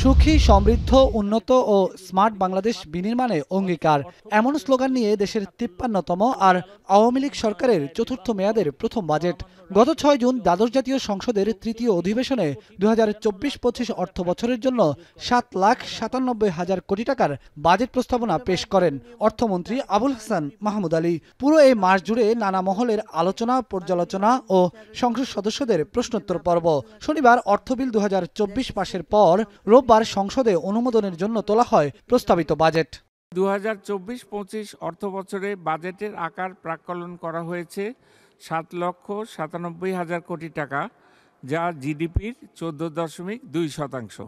সুখী, সমৃদ্ধ, উন্নত ও স্মার্ট বাংলাদেশ বিনির্মাণে অঙ্গীকার, এমন স্লোগান নিয়ে দেশের ৫৩তম আর আওয়ামী লীগ সরকারের চতুর্থ মেয়াদের প্রথম বাজেট গত ৬ জুন দ্বাদশ জাতীয় সংসদের তৃতীয় অধিবেশনে ২০২৪-২৫ অর্থ বছরের জন্য ৭,৯৭,হাজার কোটি টাকার বাজেট প্রস্তাবনা পেশ করেন অর্থমন্ত্রী আবুল হাসান মাহমুদ আলী। পুরো এই মাস জুড়ে নানা মহলের আলোচনা, পর্যালোচনা ও সংসদ সদস্যদের প্রশ্নোত্তর পর্ব। শনিবার অর্থ বিল ২০২৪ পাশের পর রোববার সংসদে অনুমোদনের জন্য তোলা হয় প্রস্তাবিত বাজেট। ২০২৪-২৫ অর্থ বছরে বাজেটের আকার প্রাক্কলন করা হয়েছে ৭,৯৭,হাজার কোটি টাকা, যা জিডিপির ১৪.২%।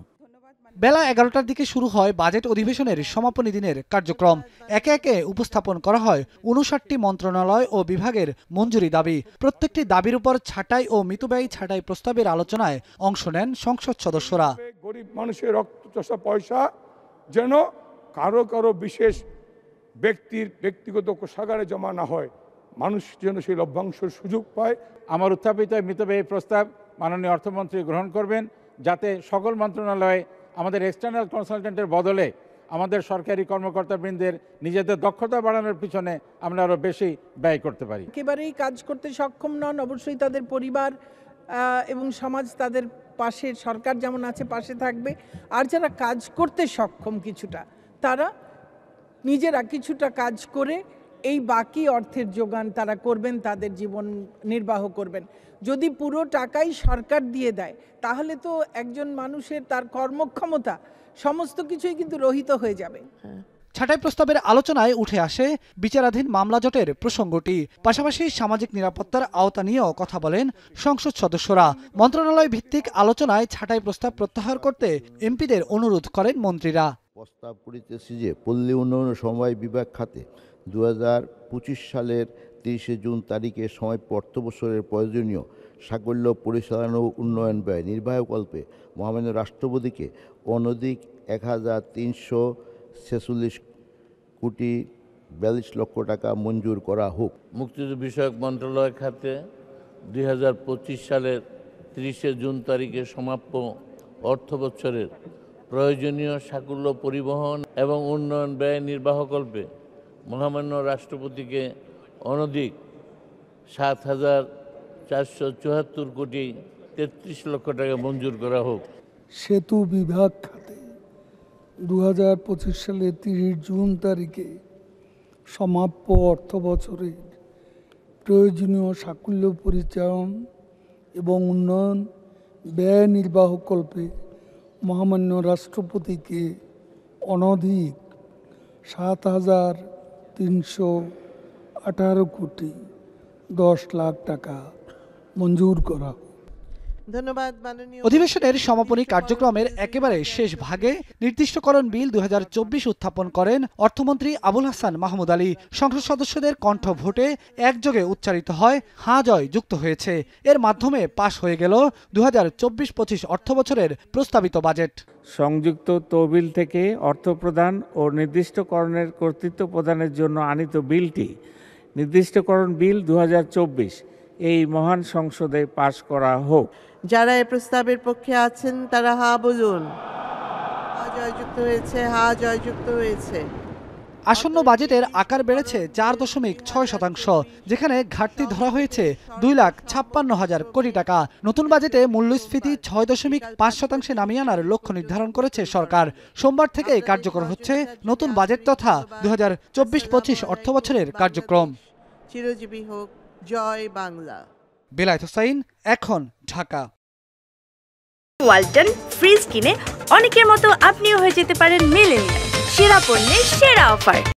বেলা ১১টার দিকে শুরু হয় বাজেট অধিবেশনের সমাপনী দিনের কার্যক্রম। একে একে উপস্থাপন করা হয় ৫৯টি মন্ত্রণালয় ও বিভাগের মঞ্জুরি দাবি। প্রত্যেকটি দাবির উপর ছাঁটাই ও মিতব্যয়ী ছাঁটাই প্রস্তাবের আলোচনায় অংশ নেন সংসদ সদস্যরা। গরিব মানুষের রক্তচোষা পয়সা যেন কারো বিশেষ ব্যক্তির ব্যক্তিগত কোষাগারে জমা না হয়, মানুষ যেন সেই লভ্যাংশের সুযোগ পায়। আমার উত্থাপিত মিতব্যয়ী প্রস্তাব মাননীয় অর্থমন্ত্রী গ্রহণ করবেন, যাতে সকল মন্ত্রণালয়ে আমাদের এক্সটার্নাল কনসালটেন্টের বদলে আমাদের সরকারি কর্মকর্তাবৃন্দের নিজেদের দক্ষতা বাড়ানোর পিছনে আমরা আরও বেশি ব্যয় করতে পারি। একেবারেই কাজ করতে সক্ষম নন, অবশ্যই তাদের পরিবার এবং সমাজ তাদের পাশে, সরকার যেমন আছে পাশে থাকবে। আর যারা কাজ করতে সক্ষম কিছুটা, তারা নিজেরা কিছুটা কাজ করে এই বাকি অর্থের যোগান তারা করবেন, তাদের জীবন নির্বাহ করবেন। যদি পুরো টাকাই সরকার দিয়ে দেয়, তাহলে তো একজন মানুষের তার কর্মক্ষমতা সমস্ত কিছুই কিন্তু রহিত হয়ে যাবে। ছাঁটাই প্রস্তাবের আলোচনায় উঠে আসে বিচারাধীন মামলা জটের প্রসঙ্গটি। পাশাপাশি সামাজিক নিরাপত্তার আওতা নিয়েও কথা বলেন সংসদ সদস্যরা। মন্ত্রণালয় ভিত্তিক আলোচনায় ছাঁটাই প্রস্তাব প্রত্যাহার করতে এমপিদের অনুরোধ করেন মন্ত্রীরা। প্রস্তাব করিতেছি যে পল্লী উন্নয়ন সমবায় বিভাগ খাতে ২০২৫ সালের ৩০ জুন তারিখে সময় অর্থ বছরের প্রয়োজনীয় সাকল্য পরিচালনা ও উন্নয়ন ব্যয় নির্বাহকল্পে মহামান্য রাষ্ট্রপতিকে অনধিক ১,৩৪৬ কোটি ৪২ লক্ষ টাকা মঞ্জুর করা হোক। মুক্তিযুদ্ধ বিষয়ক মন্ত্রণালয় খাতে ২০২৫ সালের ৩০ জুন তারিখে সমাপ্য অর্থ বছরের প্রয়োজনীয় সাকল্য পরিবহন এবং উন্নয়ন ব্যয় নির্বাহকল্পে মহামান্য রাষ্ট্রপতিকে অনধিক ৭,৪৭৪ কোটি ৩৩ লক্ষ টাকা মঞ্জুর করা হোক। সেতু বিভাগ খাতে ২০২৫ সালের ৩০ জুন তারিখে সমাপ্য অর্থ বছরের প্রয়োজনীয় সাকল্য পরিচালন এবং উন্নয়ন ব্যয় নির্বাহকল্পে মহামান্য রাষ্ট্রপতিকে অনধিক ৭,৩১৮ কোটি ১০ লাখ টাকা মঞ্জুর করা। ধন্যবাদ। অধিবেশনের সমাপনী কার্যক্রমের একেবারে শেষ ভাগে নির্দিষ্টকরণ বিল ২০২৪ উত্থাপন করেন অর্থমন্ত্রী আবুল হাসান মাহমুদ আলী। সংসদ সদস্যদের কণ্ঠ ভোটে একযোগে উচ্চারিত হয় হাঁ জয় যুক্ত হয়েছে। এর মাধ্যমে পাশ হয়ে গেল ২০২৪-২৫ অর্থ বছরের প্রস্তাবিত বাজেট। সংযুক্ত তহবিল থেকে অর্থ প্রদান ও নির্দিষ্টকরণের কর্তৃত্ব প্রদানের জন্য আনিত বিলটি নির্দিষ্টকরণ বিল ২০২৪ এই মহান সংসদে পাশ করা হোক। যারা এই প্রস্তাবের পক্ষে আছেন তারা হা বলুন। হা জয়যুক্ত হয়েছে, হা জয়যুক্ত হয়েছে। আসন্ন বাজেটের আকার বেড়েছে ৪.৬%, যেখানে ঘাটতি ধরা হয়েছে ২,৫৬,০০০ কোটি টাকা। নতুন বাজেটে মূল্যস্ফীতি ৬.৫% নামিয়ে আনার লক্ষ্য নির্ধারণ করেছে সরকার। সোমবার থেকে কার্যকর হচ্ছে নতুন বাজেট তথা ২০২৪-২৫ অর্থ বছরের কার্যক্রম। চিরজীবী হোক জয় বাংলা। বেলায়েত হোসাইন, এখন, ঢাকা। ওয়ালটন ফ্রিজ কিনে অনেকের মতো আপনিও হয়ে যেতে পারেন মিলেনিয়াল। সেরা পণ্যের সেরা অফার।